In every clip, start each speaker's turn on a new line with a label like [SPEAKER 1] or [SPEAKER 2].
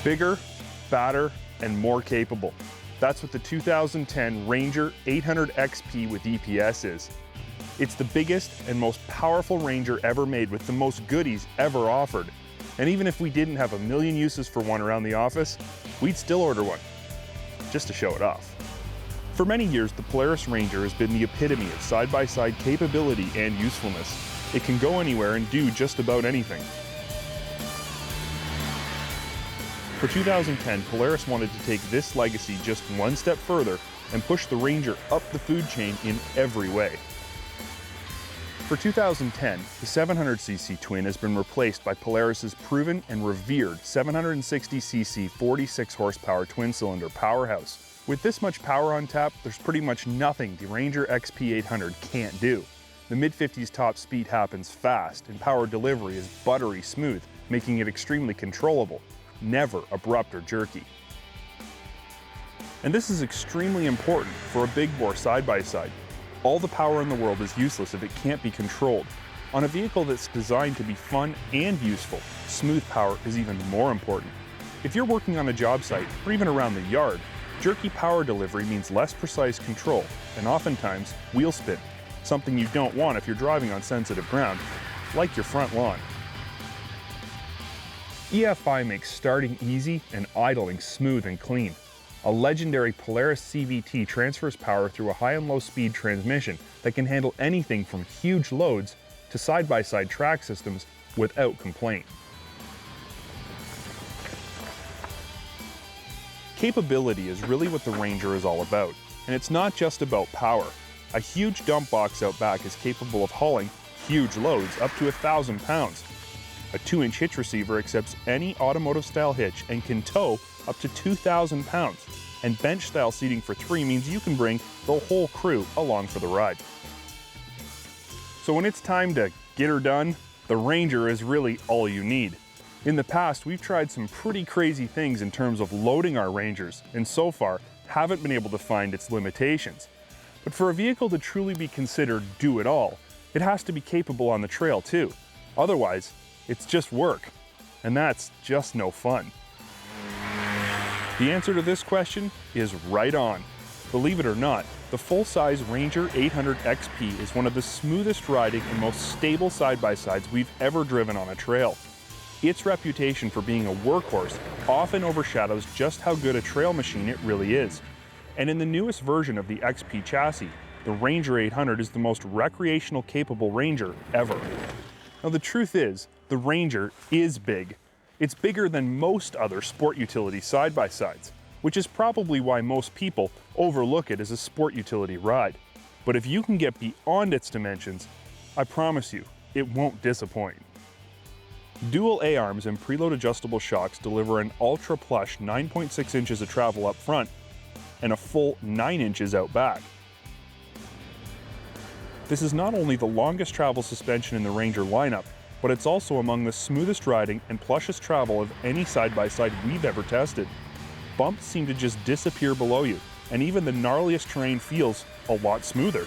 [SPEAKER 1] Bigger, fatter, and more capable. That's what the 2010 Ranger 800 XP with EPS is. It's the biggest and most powerful Ranger ever made with the most goodies ever offered. And even if we didn't have a million uses for one around the office, we'd still order one, just to show it off. For many years, the Polaris Ranger has been the epitome of side-by-side capability and usefulness. It can go anywhere and do just about anything. For 2010, Polaris wanted to take this legacy just one step further and push the Ranger up the food chain in every way. For 2010, the 700cc twin has been replaced by Polaris's proven and revered 760cc 46 horsepower twin-cylinder powerhouse. With this much power on tap, there's pretty mumuch nothing the Ranger XP 800 can't do. The mid-50s top speed happens fast, and power delivery is buttery smooth, making it extremely controllable, never abrupt or jerky. And this is extremely important for a big bore side-by-side. All the power in the world is useless if it can't be controlled. On a vehicle that's designed to be fun and useful, smooth power is even more important. If you're working on a job site, or even around the yard, jerky power delivery means less precise control, and oftentimes wheel spin, something you don't want if you're driving on sensitive ground, like your front lawn. EFI makes starting easy and idling smooth and clean. A legendary Polaris CVT transfers power through a high and low speed transmission that can handle anything from huge loads to side-by-side track systems without complaint. Capability is really what the Ranger is all about, and it's not just about power. A huge dump box out back is capable of hauling huge loads up to 1,000 pounds. A 2-inch hitch receiver accepts any automotive-style hitch and can tow up to 2,000 pounds, and bench-style seating for 3 means you can bring the whole crew along for the ride. So when it's time to get her done, the Ranger is really all you need. In the past, we've tried some pretty crazy things in terms of loading our Rangers, and so far haven't been able to find its limitations. But for a vehicle to truly be considered do-it-all, it has to be capable on the trail too. Otherwise, it's just work, and that's just no fun. The answer to this question is right on. Believe it or not, the full-size Ranger 800 XP is one of the smoothest riding and most stable side-by-sides we've ever driven on a trail. Its reputation for being a workhorse often overshadows just how good a trail machine it really is. And in the newest version of the XP chassis, the Ranger 800 is the most recreational capable Ranger ever. Now the truth is, the Ranger is big. It's bigger than most other sport utility side-by-sides, which is probably why most people overlook it as a sport utility ride. But if you can get beyond its dimensions, I promise you, it won't disappoint. Dual A-arms and preload adjustable shocks deliver an ultra-plush 9.6 inches of travel up front and a full 9 inches out back. This is not only the longest travel suspension in the Ranger lineup, but it's also among the smoothest riding and plushest travel of any side-by-side we've ever tested. Bumps seem to just disappear below you, and even the gnarliest terrain feels a lot smoother.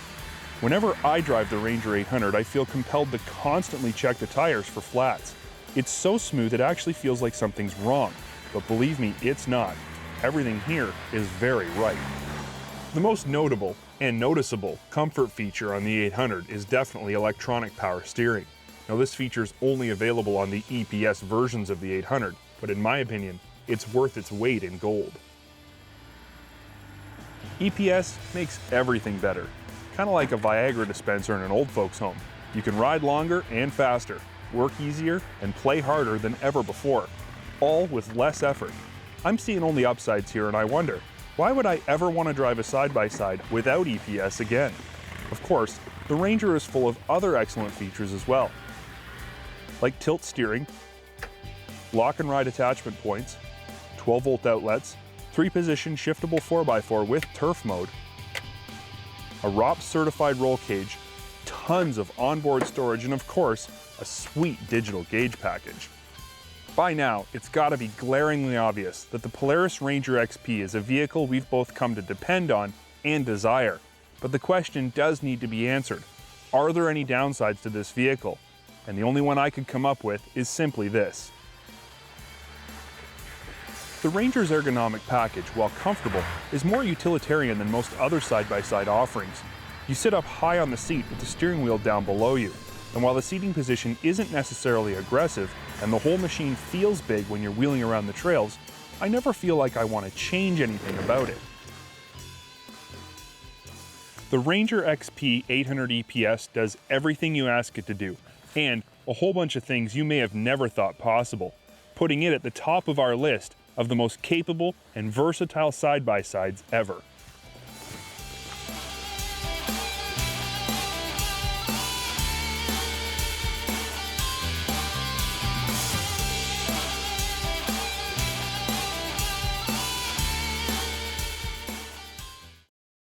[SPEAKER 1] Whenever I drive the Ranger 800, I feel compelled to constantly check the tires for flats. It's so smooth it actually feels like something's wrong, but believe me, it's not. Everything here is very right. The most notable and noticeable comfort feature on the 800 is definitely electronic power steering. Now this feature is only available on the EPS versions of the 800, but in my opinion, it's worth its weight in gold. EPS makes everything better, kind of like a Viagra dispenser in an old folks' home. You can ride longer and faster, work easier, and play harder than ever before, all with less effort. I'm seeing only upsides here, and I wonder, why would I ever want to drive a side-by-side without EPS again? Of course, the Ranger is full of other excellent features as well, like tilt steering, lock and ride attachment points, 12-volt outlets, 3-position shiftable 4x4 with turf mode, a ROPS certified roll cage, tons of onboard storage, and of course, a sweet digital gauge package. By now, it's gotta be glaringly obvious that the Polaris Ranger XP is a vehicle we've both come to depend on and desire. But the question does need to be answered. Are there any downsides to this vehicle? And the only one I could come up with is simply this. The Ranger's ergonomic package, while comfortable, is more utilitarian than most other side-by-side offerings. You sit up high on the seat with the steering wheel down below you, and while the seating position isn't necessarily aggressive and the whole machine feels big when you're wheeling around the trails, I never feel like I want to change anything about it. The Ranger XP 800 EPS does everything you ask it to do, and a whole bunch of things you may have never thought possible, putting it at the top of our list of the most capable and versatile side-by-sides ever.